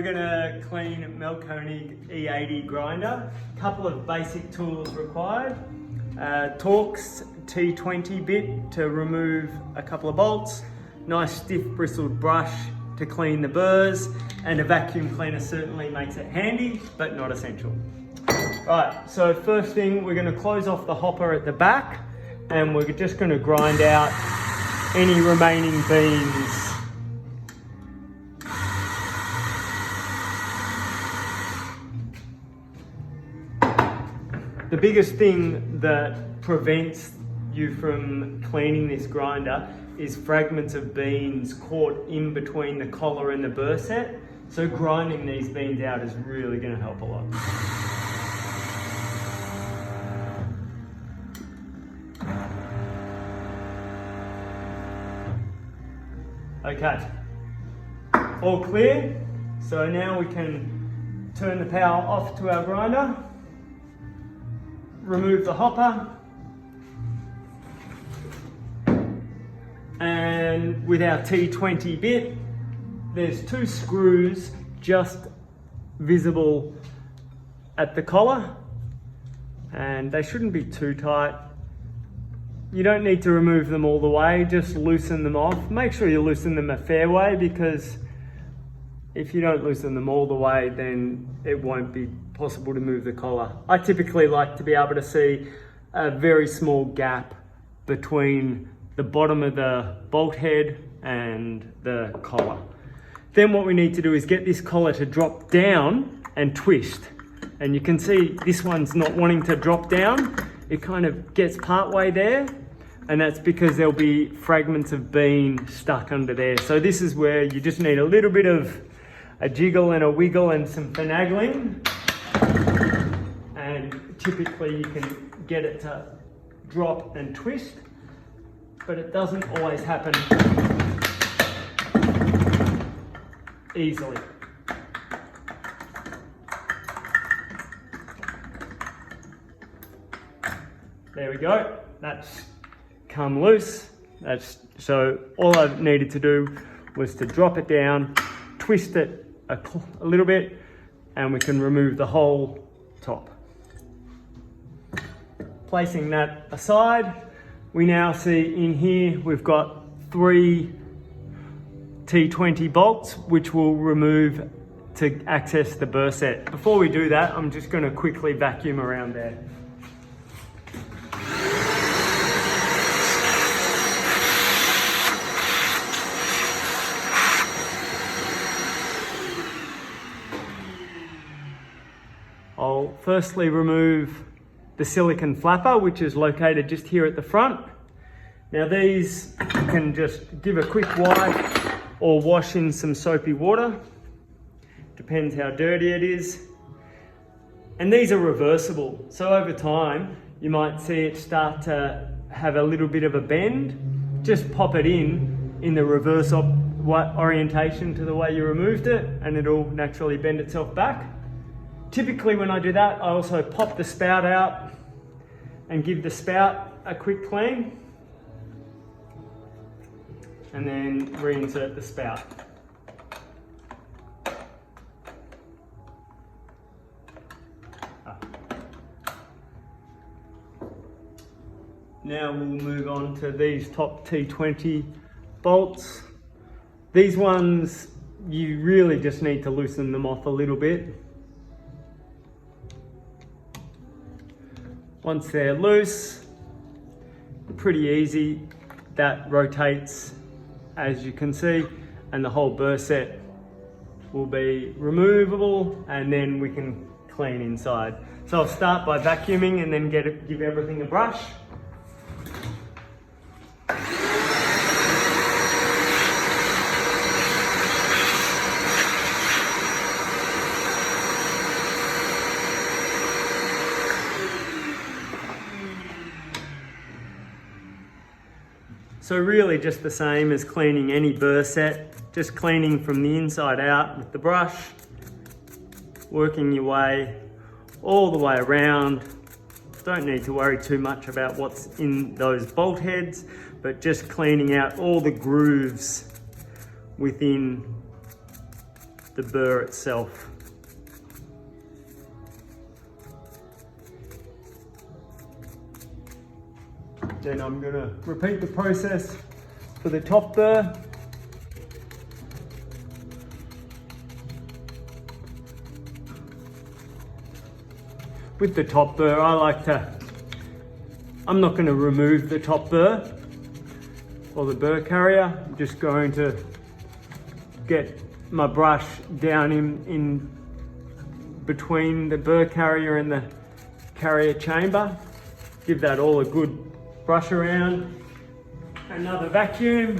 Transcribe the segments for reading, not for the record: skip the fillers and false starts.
we're gonna clean Mahlkonig E80 grinder. Couple of basic tools required. Torx T20 bit to remove a couple of bolts, nice stiff bristled brush to clean the burrs, and a vacuum cleaner certainly makes it handy, but not essential. Right, so first thing, we're gonna close off the hopper at the back, and we're just gonna grind out any remaining beans. The biggest thing that prevents you from cleaning this grinder is fragments of beans caught in between the collar and the burr set. So grinding these beans out is really going to help a lot. Okay, all clear. So now we can turn the power off to our grinder. Remove the hopper, and with our T20 bit, there's 2 screws just visible at the collar, and they shouldn't be too tight. You don't need to remove them all the way, just loosen them off. Make sure you loosen them a fair way, because if you don't loosen them all the way, then it won't be possible to move the collar. I typically like to be able to see a very small gap between the bottom of the bolt head and the collar. Then what we need to do is get this collar to drop down and twist. And you can see this one's not wanting to drop down. It kind of gets part way there, and that's because there'll be fragments of bean stuck under there. So this is where you just need a little bit of a jiggle and a wiggle and some finagling, and typically you can get it to drop and twist, but it doesn't always happen easily. There we go, that's come loose. So all I needed to do was to drop it down, twist it a little bit, and we can remove the whole top. Placing that aside, we now see in here we've got 3 T20 bolts, which we'll remove to access the burr set. Before we do that, I'm just going to quickly vacuum around there. I'll firstly remove the silicone flapper, which is located just here at the front. Now these you can just give a quick wipe or wash in some soapy water. Depends how dirty it is. And these are reversible. So over time, you might see it start to have a little bit of a bend. Just pop it in the reverse orientation to the way you removed it, and it'll naturally bend itself back. Typically when I do that, I also pop the spout out and give the spout a quick clean, and then reinsert the spout. Now we'll move on to these top T20 bolts. These ones, you really just need to loosen them off a little bit. Once they're loose, pretty easy, that rotates as you can see, and the whole burr set will be removable, and then we can clean inside. So I'll start by vacuuming and then give everything a brush. So really just the same as cleaning any burr set, just cleaning from the inside out with the brush, working your way all the way around. Don't need to worry too much about what's in those bolt heads, but just cleaning out all the grooves within the burr itself. Then I'm going to repeat the process for the top burr. With the top burr, I'm not going to remove the top burr or the burr carrier. I'm just going to get my brush down in between the burr carrier and the carrier chamber. Give that all a good brush around. Another vacuum.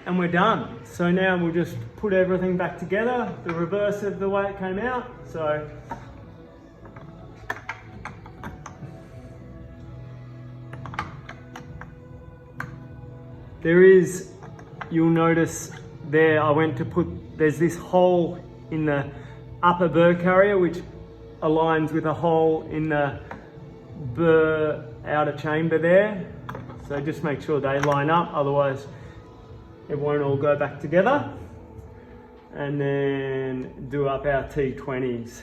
And we're done. So now we'll just put everything back together, the reverse of the way it came out. So there is, you'll notice there, there's this hole in the upper burr carrier which aligns with a hole in the burr outer chamber there. So just make sure they line up, otherwise it won't all go back together. And then do up our T20s.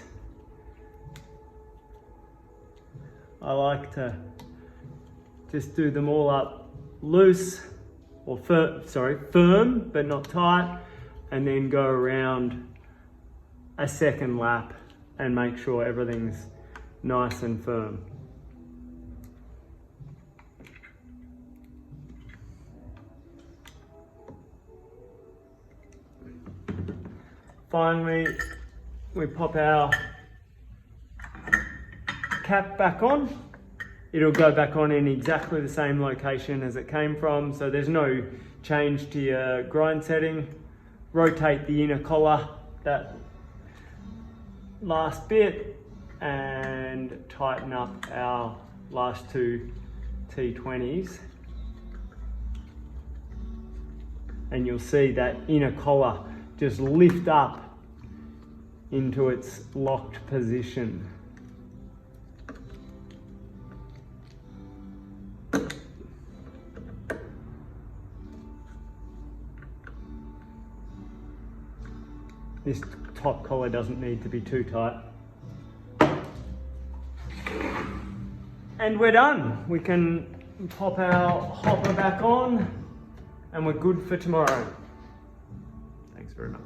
I like to just do them all up loose, or firm, but not tight, and then go around a second lap and make sure everything's nice and firm. Finally, we pop our cap back on. It'll go back on in exactly the same location as it came from, so there's no change to your grind setting. Rotate the inner collar, that last bit, and tighten up our last two T20s. And you'll see that inner collar just lift up into its locked position. This top collar doesn't need to be too tight. And we're done. We can pop our hopper back on and we're good for tomorrow. Thanks very much.